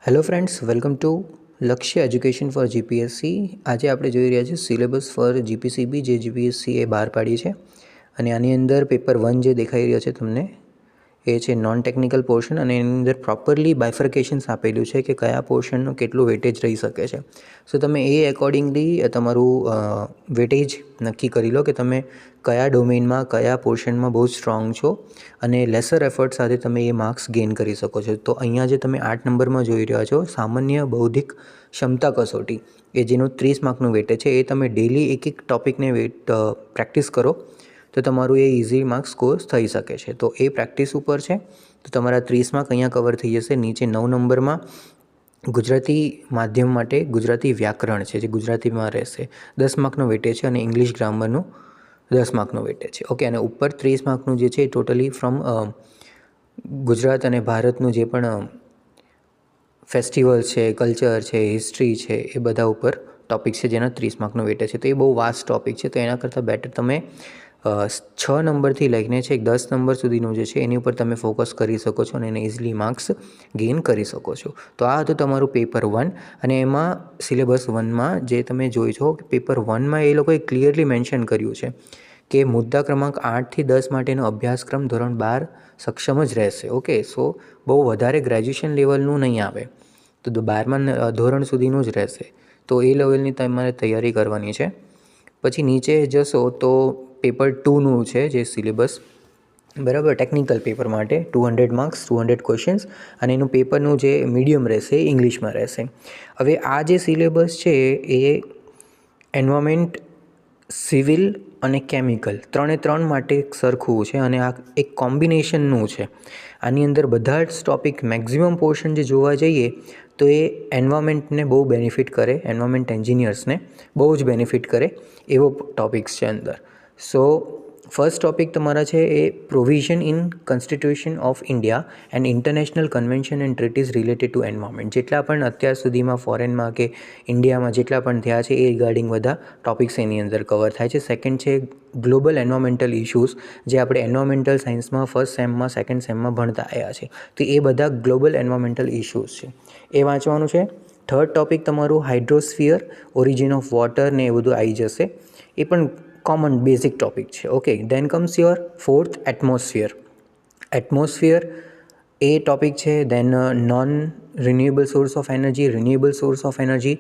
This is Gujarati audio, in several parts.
હેલો ફ્રેન્ડ્સ, વેલકમ ટુ લક્ષ્ય એજ્યુકેશન ફોર જીપીએસસી. આજે આપણે જોઈ રહ્યા છીએ સિલેબસ ફોર જીપીસીબી જે જીપીએસસીએ બહાર પાડી છે. અને આની અંદર પેપર 1 જે દેખાઈ રહ્યો છે તમને એ છે નોન ટેકનિકલ પોર્શન, અને એની અંદર પ્રોપરલી બાયફર્કેશન્સ આપેલું છે કે કયા પોર્શનનું કેટલું વેટેજ રહી શકે છે. સો તમે એ એકોર્ડિંગલી તમારું વેટેજ નક્કી કરી લો કે તમે કયા ડોમેઇનમાં કયા પોર્શનમાં બહુ સ્ટ્રોંગ છો, અને લેસર એફર્ટ સાથે તમે એ માર્ક્સ ગેઇન કરી શકો છો. તો અહીંયા જે તમે 8 નંબરમાં જોઈ રહ્યા છો સામાન્ય બૌદ્ધિક ક્ષમતા કસોટી, એ જેનું 30 માર્કનું વેટેજ છે, એ તમે ડેલી એક ટૉપિકને પ્રેક્ટિસ કરો તો તમારું એ ઇઝી માર્ક્સ સ્કોર થઈ શકે છે. તો એ પ્રેક્ટિસ ઉપર છે. તો તમારા 30 માર્ક અહીંયા કવર થઈ જશે. નીચે 9 નંબરમાં ગુજરાતી માધ્યમ માટે ગુજરાતી વ્યાકરણ છે જે ગુજરાતીમાં રહેશે, 10 માર્કનો વેટેજ છે, અને ઇંગ્લિશ ગ્રામરનું 10 માર્કનો વેટેજ છે. ઓકે, અને ઉપર 30 માર્કનું જે છે એ ટોટલી ફ્રોમ ગુજરાત અને ભારતનું જે પણ ફેસ્ટિવલ છે, કલ્ચર છે, હિસ્ટ્રી છે, એ બધા ઉપર ટૉપિક છે જેના 30 માર્કનો વેટેજ છે. તો એ બહુ વાસ્ટ ટૉપિક છે. તો એના કરતાં બેટર તમે 6 નંબરથી લઈને છે 10 નંબર સુધીનું જે છે એની ઉપર તમે ફોકસ કરી શકો છો અને એને ઇઝીલી માર્ક્સ ગેઇન કરી શકો છો. તો આ હતું તમારું પેપર 1. અને એમાં સિલેબસ 1માં જે તમે જોઈ છો કે પેપર 1માં એ લોકોએ ક્લિયરલી મેન્શન કર્યું છે કે મુદ્દા ક્રમાંક 8થી 10 માટેનો અભ્યાસક્રમ ધોરણ 12 સક્ષમ જ રહેશે. ઓકે, સો બહુ વધારે ગ્રેજ્યુએશન લેવલનું નહીં આવે, તો 12મા ધોરણ સુધીનું જ રહેશે. તો એ લેવલની તમારે તૈયારી કરવાની છે. પછી નીચે જશો તો પેપર 2નું છે જે સિલેબસ, બરાબર, ટેકનિકલ પેપર માટે 200 માર્ક્સ, 200 ક્વેશ્ચન્સ, અને એનું પેપરનું જે મીડિયમ રહેશે એ ઇંગ્લિશમાં રહેશે. હવે આ જે સિલેબસ છે એ એન્વાયરમેન્ટ, સિવિલ અને કેમિકલ ત્રણ માટે સરખું છે, અને આ એક કોમ્બિનેશનનું છે. આની અંદર બધા જ ટૉપિક મેક્ઝિમમ પોર્શન જે જોવા જઈએ તો એ એન્વાયરમેન્ટને બહુ બેનિફિટ કરે, એન્વાયરમેન્ટ એન્જિનિયર્સને બહુ જ બેનિફિટ કરે એવો ટૉપિક્સ છે અંદર. સો ફર્સ્ટ ટૉપિક તમારા છે એ provision in constitution of India and international convention and treaties related to environment. જેટલા પણ અત્યાર સુધીમાં ફોરેનમાં કે ઇન્ડિયામાં જેટલા પણ થયા છે એ રિગાર્ડિંગ બધા ટૉપિક્સ એની અંદર કવર થાય છે. સેકન્ડ છે ગ્લોબલ એન્વાયરમેન્ટલ ઇશ્યુઝ, જે આપણે એન્વાયરમેન્ટલ સાયન્સમાં ફર્સ્ટ સેમમાં, સેકન્ડ સેમમાં ભણતા આવ્યા છે. તો એ બધા ગ્લોબલ એન્વાયરમેન્ટલ ઇશ્યુઝ છે, એ વાંચવાનું છે. થર્ડ ટૉપિક તમારું હાઇડ્રોસ્ફિયર, ઓરિજિન ઓફ વોટર ને એ બધું આવી જશે, એ પણ કોમન બેઝિક ટૉપિક છે. Okay, then comes your fourth atmosphere. Atmosphere એ ટૉપિક છે. Then non renewable source of energy, renewable source of energy.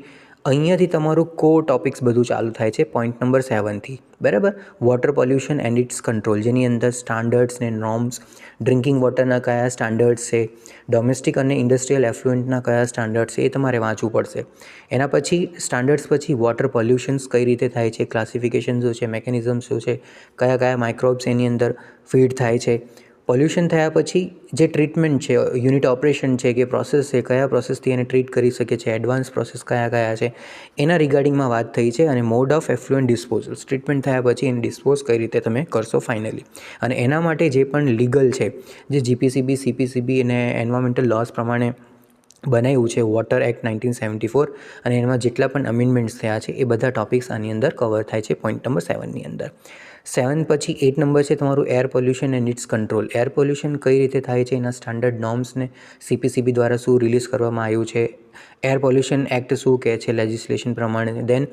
અહીંયાથી તમારું કોર ટૉપિક્સ બધું ચાલુ થાય છે પોઈન્ટ નંબર 7થી, બરાબર. Water pollution and its control, જેની અંદર સ્ટાન્ડર્ડ્સ ને નોર્મ્સ, ડ્રિંકિંગ વોટરના કયા સ્ટાન્ડર્ડ્સ છે, ડોમેસ્ટિક અને ઇન્ડસ્ટ્રીયલ એફ્લુએન્ટના કયા સ્ટાન્ડર્ડ્સ છે, એ તમારે વાંચવું પડશે. એના પછી સ્ટાન્ડર્ડ્સ પછી વોટર પોલ્યુશન્સ કઈ રીતે થાય છે, ક્લાસિફિકેશન શું છે, મેકેનિઝમ શું છે, કયા કયા માઇક્રોબ્સ એની અંદર ફીડ થાય છે. પોલ્યુશન થયા પછી જે ટ્રીટમેન્ટ છે, યુનિટ ઓપરેશન છે કે પ્રોસેસ છે, કયા પ્રોસેસથી એને ટ્રીટ કરી શકે છે, એડવાન્સ પ્રોસેસ કયા કયા છે, એના રિગાર્ડિંગમાં વાત થઈ છે. અને મોડ ઓફ એફ્લુએન્ટ ડિસ્પોઝલ્સ, ટ્રીટમેન્ટ થયા પછી એને ડિસ્પોઝ કઈ રીતે તમે કરશો ફાઇનલી. અને એના માટે જે પણ લીગલ છે, જે જીપીસીબી, સીપીસીબી અને એન્વાયરમેન્ટલ લોઝ પ્રમાણે બનાવ્યું છે, વોટર એક્ટ 1974, અને એમાં જેટલા પણ અમેન્ડમેન્ટ્સ થયા છે એ બધા ટૉપિક્સ આની અંદર કવર થાય છે પોઈન્ટ નંબર 7ની અંદર. 7 પછી 8 નંબર છે તમારું air pollution and its control. Air pollution કઈ રીતે થાય છે, એના સ્ટાન્ડર્ડ નોર્મ્સને સીપીસીબી દ્વારા શું રિલીઝ કરવામાં આવ્યું છે, એર પોલ્યુશન એક્ટ શું કહે છે લેજિસ્લેશન પ્રમાણે. દેન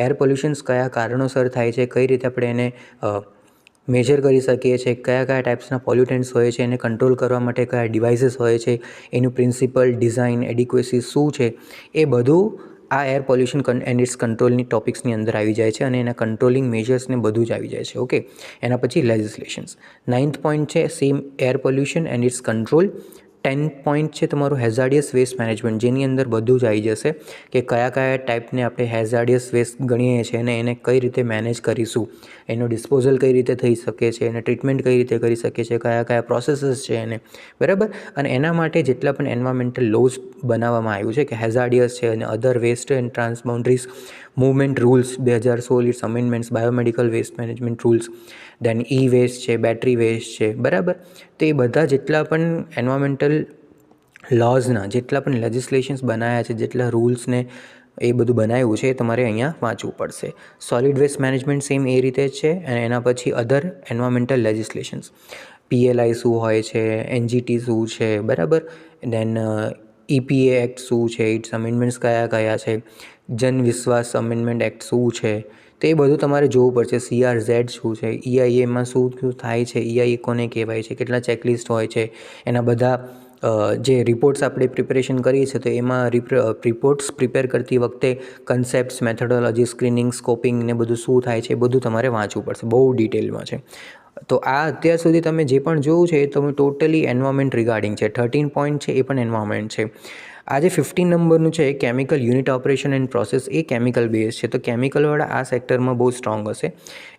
એર પોલ્યુશન્સ કયા કારણોસર થાય છે, કઈ રીતે આપણે એને મેજર કરી શકીએ છીએ, કયા કયા ટાઈપ્સના પોલ્યુટન્ટ્સ હોય છે, એને કંટ્રોલ કરવા માટે કયા ડિવાઇસીસ હોય છે, એનું પ્રિન્સિપલ, ડિઝાઇન, એડિક્વેસી શું છે, એ બધું આ એર પોલ્યુશન એન્ડ ઇટ્સ કંટ્રોલની ટૉપિક્સની અંદર આવી જાય છે, અને એના કંટ્રોલિંગ મેજર્સને બધું જ આવી જાય છે. ઓકે, એના પછી લેજિસ્લેશન્સ. 9th પોઈન્ટ છે same air pollution and its control. 10th point છે તમારું હેઝાર્ડિયસ વેસ્ટ મેનેજમેન્ટ, જેની અંદર બધું જ આવી જશે કે કયા કયા ટાઈપને આપણે હેઝાર્ડિયસ વેસ્ટ ગણીએ છીએ અને એને કઈ રીતે મેનેજ કરીશું, એનો ડિસ્પોઝલ કઈ રીતે થઈ શકે છે, એને ટ્રીટમેન્ટ કઈ રીતે કરી શકીએ છીએ, કયા કયા પ્રોસેસીસ છે એને, બરાબર. અને એના માટે જેટલા પણ એન્વાયરમેન્ટલ લોઝ બનાવવામાં આવ્યું છે કે હેઝાર્ડિયસ છે, અને other waste and transboundary movement rules 2016, it's amendments, biomedical waste management rules, then E waste છે, બેટરી વેસ્ટ છે, બરાબર. તો એ બધા જેટલા પણ એન્વાયરમેન્ટલ લોઝના જેટલા પણ લેજિસ્લેશન્સ બનાવ્યા છે, જેટલા રૂલ્સને એ બધું બનાવ્યું છે, એ તમારે અહીંયા વાંચવું પડશે. સોલિડ વેસ્ટ મેનેજમેન્ટ સેમ એ રીતે જ છે. અને એના પછી અધર એન્વાયરમેન્ટલ લેજિસ્લેશન્સ, પીએલઆઈ શું હોય છે, એનજીટી શું છે, બરાબર. દેન EPA એક્ટ શું છે, ઇટ્સ અમેન્ડમેન્ટ્સ કયા કયા છે, જન વિશ્વાસ અમેન્ડમેન્ટ એક્ટ શું છે, તો એ બધું તમારે જોવું પડશે. CRZ શું છે, EIAમાં શું થાય છે, EIA કોને કહેવાય છે, કેટલા ચેકલિસ્ટ હોય છે, એના બધા જે રિપોર્ટ્સ આપણે પ્રિપેરેશન કરીએ છીએ તો એમાં રિપોર્ટ્સ પ્રિપેર કરતી વખતે કન્સેપ્ટ્સ, મેથોડોલોજી, સ્ક્રીનિંગ, સ્કોપિંગ ને બધું શું થાય છે એ બધું તમારે વાંચવું પડશે, બહુ ડિટેલમાં છે. તો આ અત્યાર સુધી તમે જે પણ જોયું છે એ તમે ટોટલી એન્વાયરમેન્ટ રિગાર્ડિંગ છે. 13 પોઈન્ટ છે એ પણ એન્વાયરમેન્ટ છે. આ જે 15 નંબરનું છે chemical unit operation and process, A chemical base છે, તો કેમિકલવાળા આ સેક્ટરમાં બહુ સ્ટ્રોંગ હશે.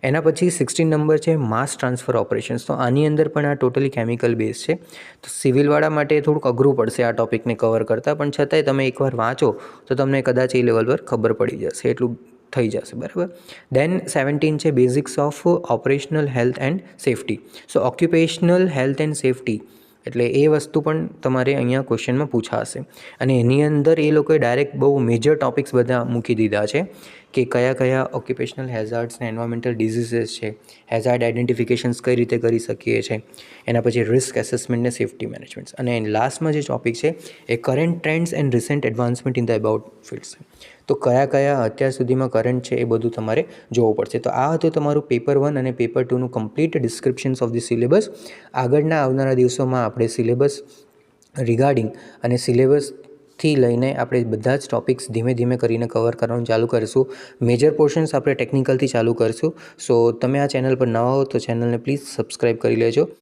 એના પછી 16 નંબર છે માસ ટ્રાન્સફર ઓપરેશન્સ, તો આની અંદર પણ આ ટોટલી કેમિકલ બેઝ છે. તો સિવિલવાળા માટે થોડુંક અઘરું પડશે આ ટોપિકને કવર કરતાં, પણ છતાંય તમે એકવાર વાંચો તો તમને કદાચ એ લેવલ પર ખબર પડી જશે, એટલું થઈ જશે, બરાબર. દેન 17 છે basics of operational health and safety. So occupational health and safety એટલે એ વસ્તુ પણ તમારે અહીંયા ક્વેશ્ચનમાં પૂછાશે. અને એની અંદર એ લોકોએ ડાયરેક્ટ બહુ મેજર ટોપિક્સ બધા મૂકી દીધા છે કે કયા કયા ઓક્યુપેશનલ હેઝાર્ડ્સ ને એન્વાયરમેન્ટલ ડિઝીઝીસ છે, હેઝાર્ડ આઇડેન્ટિફિકેશન્સ કઈ રીતે કરી શકીએ છીએ, એના પછી રિસ્ક એસેસમેન્ટ ને સેફ્ટી મેનેજમેન્ટ, અને લાસ્ટમાં જે ટોપિક છે એ current trends and recent advancement in the about fields. તો કયા કયા અત્યાર સુધીમાં કરંટ છે એ બધું તમારે જોવું પડશે. તો આ હતું તમારું પેપર 1 અને પેપર 2નું complete descriptions of the syllabus. આગળના આવનારા દિવસોમાં આપણે સિલેબસ રિગાર્ડિંગ અને સિલેબસથી લઈને આપણે બધા જ ટૉપિક્સ ધીમે ધીમે કરીને કવર કરવાનું ચાલુ કરીશું. મેજર પોર્શન્સ આપણે ટેકનિકલથી ચાલુ કરીશું. સો તમે આ ચેનલ પર નવા હો તો ચેનલને પ્લીઝ સબસ્ક્રાઈબ કરી લેજો.